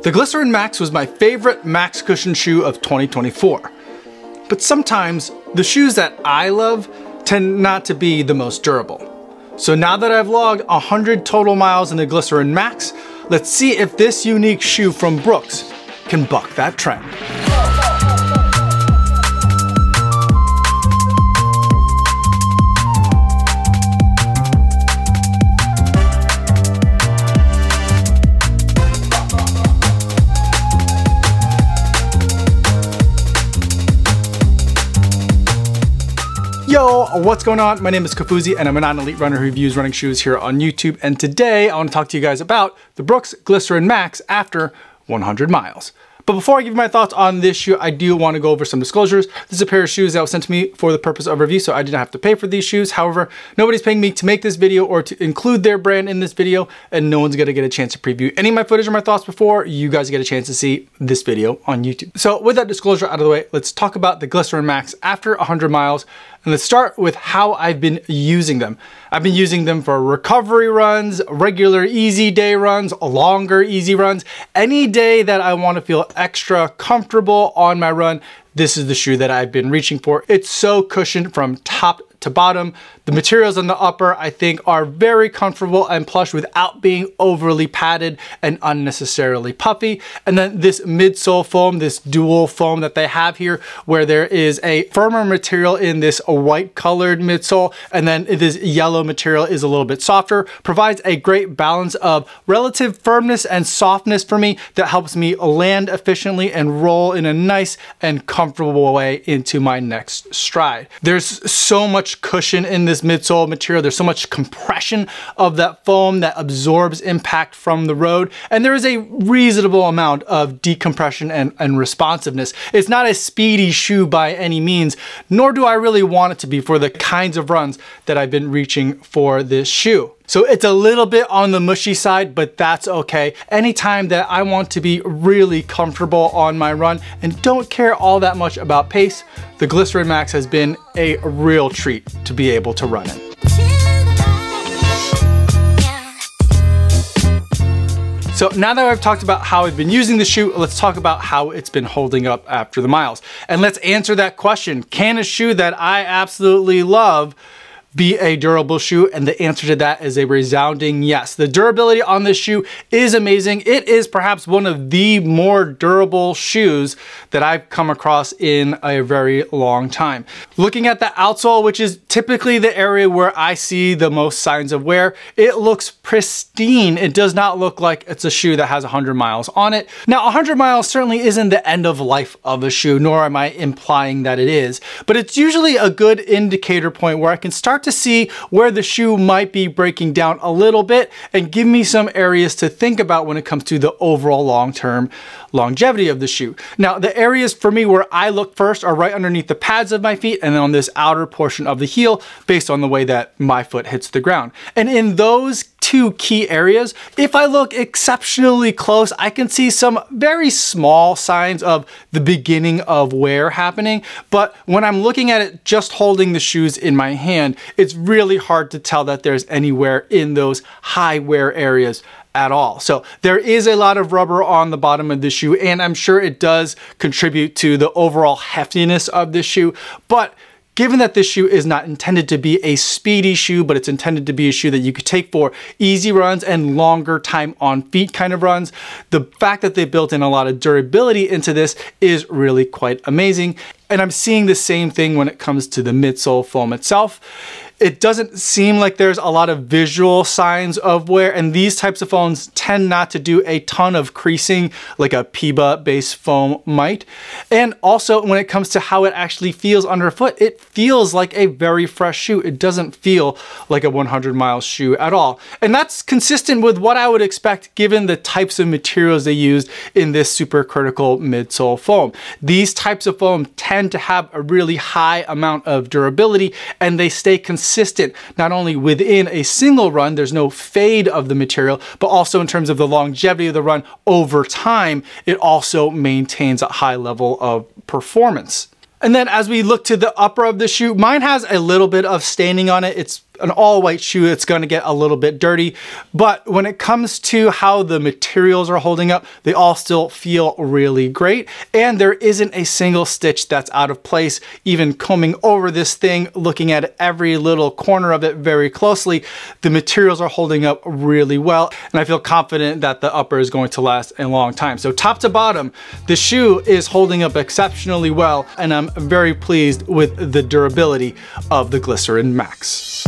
The Glycerin Max was my favorite max cushion shoe of 2024. But sometimes the shoes that I love tend not to be the most durable. So now that I've logged 100 total miles in the Glycerin Max, let's see if this unique shoe from Brooks can buck that trend. Yo, what's going on? My name is Kafuzi and I'm a non-elite runner who reviews running shoes here on YouTube. And today I want to talk to you guys about the Brooks Glycerin Max after 100 miles. But before I give you my thoughts on this shoe, I do want to go over some disclosures. This is a pair of shoes that was sent to me for the purpose of review, so I did not have to pay for these shoes. However, nobody's paying me to make this video or to include their brand in this video, and no one's gonna get a chance to preview any of my footage or my thoughts before you guys get a chance to see this video on YouTube. So with that disclosure out of the way, let's talk about the Glycerin Max after 100 miles. And let's start with how I've been using them. I've been using them for recovery runs, regular easy day runs, longer easy runs. Any day that I want to feel extra comfortable on my run, this is the shoe that I've been reaching for. It's so cushioned from top to bottom. The materials on the upper, I think, are very comfortable and plush without being overly padded and unnecessarily puffy. And then this midsole foam, this dual foam that they have here, where there is a firmer material in this white colored midsole, and then this yellow material is a little bit softer, provides a great balance of relative firmness and softness for me that helps me land efficiently and roll in a nice and comfortable way into my next stride. There's so much cushion in this midsole material. There's so much compression of that foam that absorbs impact from the road. And there is a reasonable amount of decompression and responsiveness. It's not a speedy shoe by any means, nor do I really want it to be for the kinds of runs that I've been reaching for this shoe. So it's a little bit on the mushy side, but that's okay. Anytime that I want to be really comfortable on my run and don't care all that much about pace, the Glycerin Max has been a real treat to be able to run in. So now that I've talked about how I've been using the shoe, let's talk about how it's been holding up after the miles. And let's answer that question. Can a shoe that I absolutely love be a durable shoe? And the answer to that is a resounding yes. The durability on this shoe is amazing. It is perhaps one of the more durable shoes that I've come across in a very long time. Looking at the outsole, which is typically the area where I see the most signs of wear, it looks pristine. It does not look like it's a shoe that has 100 miles on it. Now, 100 miles certainly isn't the end of life of a shoe, nor am I implying that it is, but it's usually a good indicator point where I can start to see where the shoe might be breaking down a little bit and give me some areas to think about when it comes to the overall long-term longevity of the shoe. Now, the areas for me where I look first are right underneath the pads of my feet and then on this outer portion of the heel based on the way that my foot hits the ground. And in those two key areas, if I look exceptionally close, I can see some very small signs of the beginning of wear happening. But when I'm looking at it just holding the shoes in my hand, it's really hard to tell that there's any wear in those high wear areas at all. So there is a lot of rubber on the bottom of the shoe, and I'm sure it does contribute to the overall heftiness of the shoe. But given that this shoe is not intended to be a speedy shoe, but it's intended to be a shoe that you could take for easy runs and longer time on feet kind of runs, the fact that they built in a lot of durability into this is really quite amazing. And I'm seeing the same thing when it comes to the midsole foam itself. It doesn't seem like there's a lot of visual signs of wear, and these types of foams tend not to do a ton of creasing like a PIBA based foam might. And also when it comes to how it actually feels underfoot, it feels like a very fresh shoe. It doesn't feel like a 100-mile shoe at all. And that's consistent with what I would expect given the types of materials they used in this supercritical midsole foam. These types of foam tend to have a really high amount of durability, and they stay consistent not only within a single run, there's no fade of the material, but also in terms of the longevity of the run over time, it also maintains a high level of performance. And then as we look to the upper of the shoe, mine has a little bit of staining on it. It's an all-white shoe, it's going to get a little bit dirty. But when it comes to how the materials are holding up, they all still feel really great. And there isn't a single stitch that's out of place. Even combing over this thing, looking at every little corner of it very closely, the materials are holding up really well. And I feel confident that the upper is going to last a long time. So top to bottom, the shoe is holding up exceptionally well. And I'm very pleased with the durability of the Glycerin Max.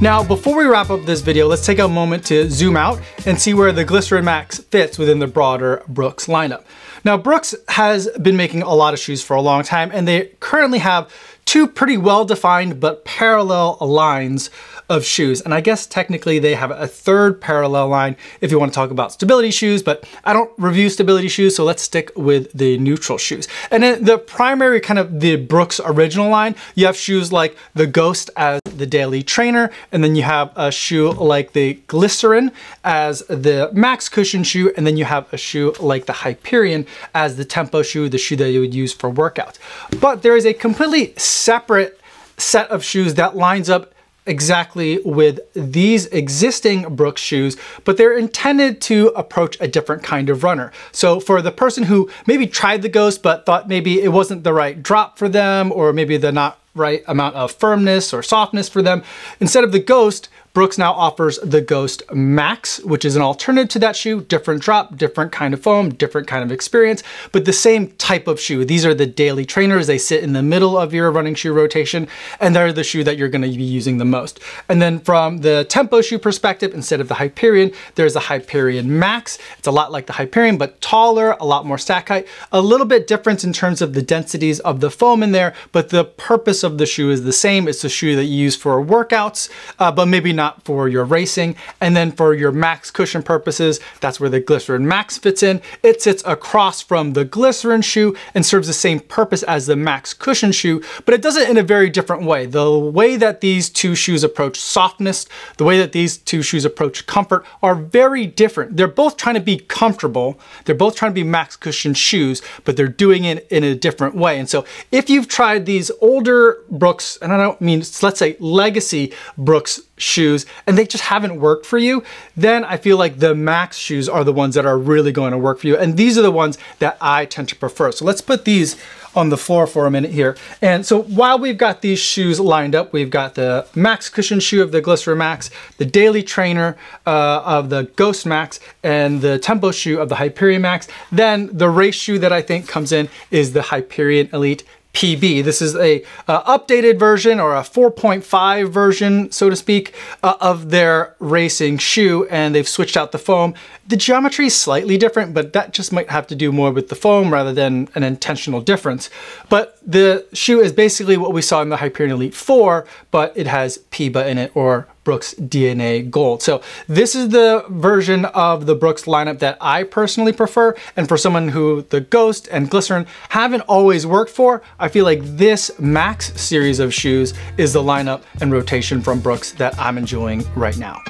Now, before we wrap up this video, let's take a moment to zoom out and see where the Glycerin Max fits within the broader Brooks lineup. Now, Brooks has been making a lot of shoes for a long time, and they currently have two pretty well-defined but parallel lines of shoes. And I guess technically they have a third parallel line if you want to talk about stability shoes, but I don't review stability shoes, so let's stick with the neutral shoes. And then the primary kind of the Brooks original line, you have shoes like the Ghost as the daily trainer, and then you have a shoe like the Glycerin as the max cushion shoe, and then you have a shoe like the Hyperion as the tempo shoe, the shoe that you would use for workouts. But there is a completely separate set of shoes that lines up exactly with these existing Brooks shoes, but they're intended to approach a different kind of runner. So for the person who maybe tried the Ghost but thought maybe it wasn't the right drop for them, or maybe the not right amount of firmness or softness for them, instead of the Ghost, Brooks now offers the Ghost Max, which is an alternative to that shoe, different drop, different kind of foam, different kind of experience, but the same type of shoe. These are the daily trainers. They sit in the middle of your running shoe rotation, and they're the shoe that you're going to be using the most. And then from the tempo shoe perspective, instead of the Hyperion, there's the Hyperion Max. It's a lot like the Hyperion, but taller, a lot more stack height, a little bit different in terms of the densities of the foam in there, but the purpose of the shoe is the same. It's the shoe that you use for workouts, but maybe not for your racing. And then for your max cushion purposes, that's where the Glycerin Max fits in. It sits across from the Glycerin shoe and serves the same purpose as the max cushion shoe, but it does it in a very different way. The way that these two shoes approach softness, the way that these two shoes approach comfort are very different. They're both trying to be comfortable. They're both trying to be max cushion shoes, but they're doing it in a different way. And so if you've tried these older Brooks, and I don't mean, let's say legacy Brooks shoes, and they just haven't worked for you, then I feel like the Max shoes are the ones that are really going to work for you. And these are the ones that I tend to prefer. So let's put these on the floor for a minute here. And so while we've got these shoes lined up, we've got the max cushion shoe of the Glycerin Max, the daily trainer of the Ghost Max, and the tempo shoe of the Hyperion Max. Then the race shoe that I think comes in is the Hyperion Elite PB. This is a updated version, or a 4.5 version, so to speak, of their racing shoe, and they've switched out the foam. The geometry is slightly different, but that just might have to do more with the foam rather than an intentional difference. But the shoe is basically what we saw in the Hyperion Elite 4, but it has PBA in it, or Brooks DNA Gold. So this is the version of the Brooks lineup that I personally prefer, and for someone who the Ghost and Glycerin haven't always worked for, I feel like this Max series of shoes is the lineup and rotation from Brooks that I'm enjoying right now.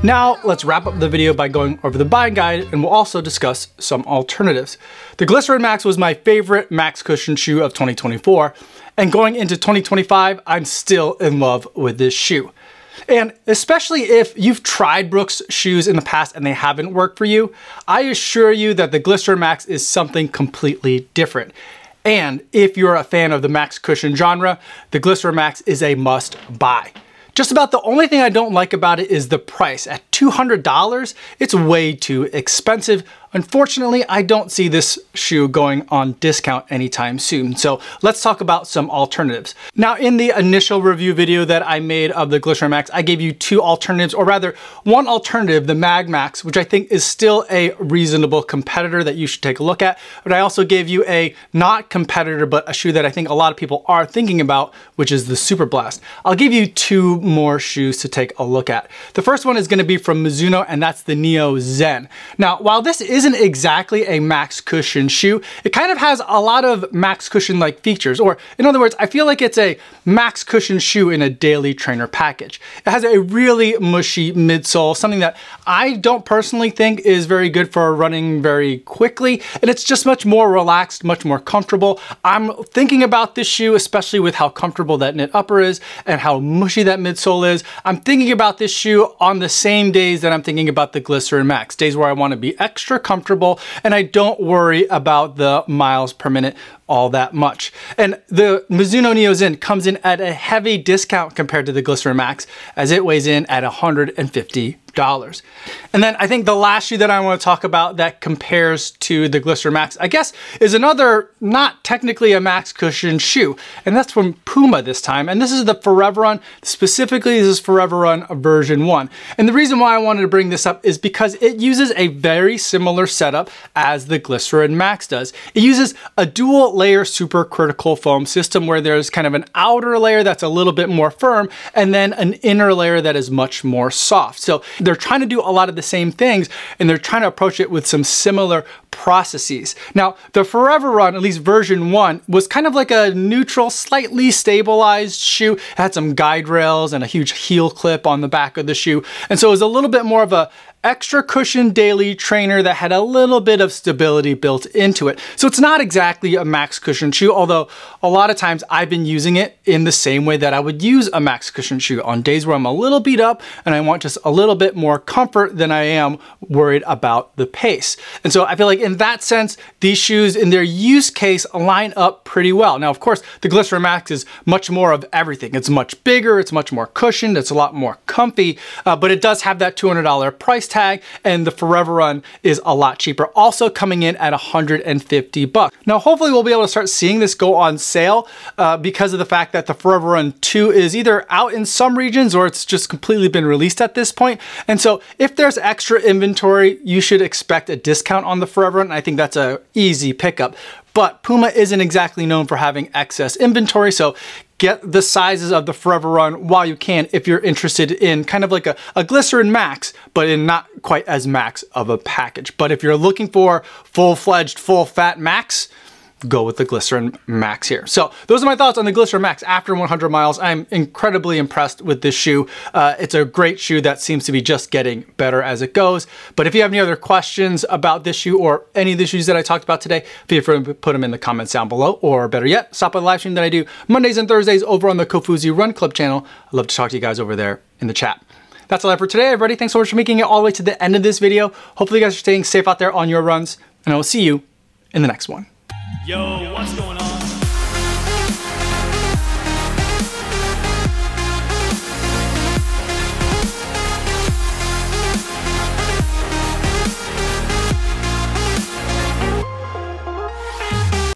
Now, let's wrap up the video by going over the buying guide, and we'll also discuss some alternatives. The Glycerin Max was my favorite max cushion shoe of 2024, and going into 2025, I'm still in love with this shoe. And especially if you've tried Brooks shoes in the past and they haven't worked for you, I assure you that the Glycerin Max is something completely different. And if you're a fan of the max cushion genre, the Glycerin Max is a must buy. Just about the only thing I don't like about it is the price. At $200, it's way too expensive. Unfortunately, I don't see this shoe going on discount anytime soon. So let's talk about some alternatives. Now, in the initial review video that I made of the Glycerin Max, I gave you two alternatives, or rather one alternative, the Mag Max, which I think is still a reasonable competitor that you should take a look at. But I also gave you a not competitor, but a shoe that I think a lot of people are thinking about, which is the Super Blast. I'll give you two more shoes to take a look at. The first one is going to be from Mizuno, and that's the Neo Zen. Now, while this isn't isn't exactly a max cushion shoe. It kind of has a lot of max cushion like features, or in other words, I feel like it's a max cushion shoe in a daily trainer package. It has a really mushy midsole, something that I don't personally think is very good for running very quickly, and it's just much more relaxed, much more comfortable. I'm thinking about this shoe, especially with how comfortable that knit upper is and how mushy that midsole is. I'm thinking about this shoe on the same days that I'm thinking about the Glycerin Max, days where I want to be extra comfortable and I don't worry about the miles per minute all that much. And the Mizuno Neo Zen comes in at a heavy discount compared to the Glycerin Max, as it weighs in at $150. And then I think the last shoe that I want to talk about that compares to the Glycerin Max, I guess, is another not technically a max cushion shoe, and that's from Puma this time. And this is the Forever Run. Specifically, this is Forever Run version 1. And the reason why I wanted to bring this up is because it uses a very similar setup as the Glycerin Max does. It uses a dual layer supercritical foam system where there's kind of an outer layer that's a little bit more firm and then an inner layer that is much more soft. So they're trying to do a lot of the same things and they're trying to approach it with some similar processes. Now, the Forever Run, at least version 1, was kind of like a neutral, slightly stabilized shoe. It had some guide rails and a huge heel clip on the back of the shoe. And so it was a little bit more of a extra cushion daily trainer that had a little bit of stability built into it. So it's not exactly a max cushion shoe, although a lot of times I've been using it in the same way that I would use a max cushion shoe on days where I'm a little beat up and I want just a little bit more comfort than I am worried about the pace. And so I feel like in that sense, these shoes in their use case line up pretty well. Now, of course, the Glycerin Max is much more of everything. It's much bigger, it's much more cushioned, it's a lot more comfy, but it does have that $200 price tag, and the Forever Run is a lot cheaper, also coming in at $150. Now, hopefully we'll be able to start seeing this go on sale because of the fact that the Forever Run 2 is either out in some regions or it's just completely been released at this point. And so if there's extra inventory, you should expect a discount on the Forever Run. I think that's an easy pickup. But Puma isn't exactly known for having excess inventory, so get the sizes of the Forever Run while you can if you're interested in kind of like a Glycerin Max, but in not quite as max of a package. But if you're looking for full-fledged, full-fat Max, go with the Glycerin Max here. So those are my thoughts on the Glycerin Max after 100 miles. I'm incredibly impressed with this shoe. It's a great shoe that seems to be just getting better as it goes. But if you have any other questions about this shoe or any of the shoes that I talked about today, feel free to put them in the comments down below, or better yet, stop by the live stream that I do Mondays and Thursdays over on the Kofuzi Run Club channel. I'd love to talk to you guys over there in the chat. That's all I have for today, everybody. Thanks so much for making it all the way to the end of this video. Hopefully you guys are staying safe out there on your runs, and I will see you in the next one. Yo, what's going on?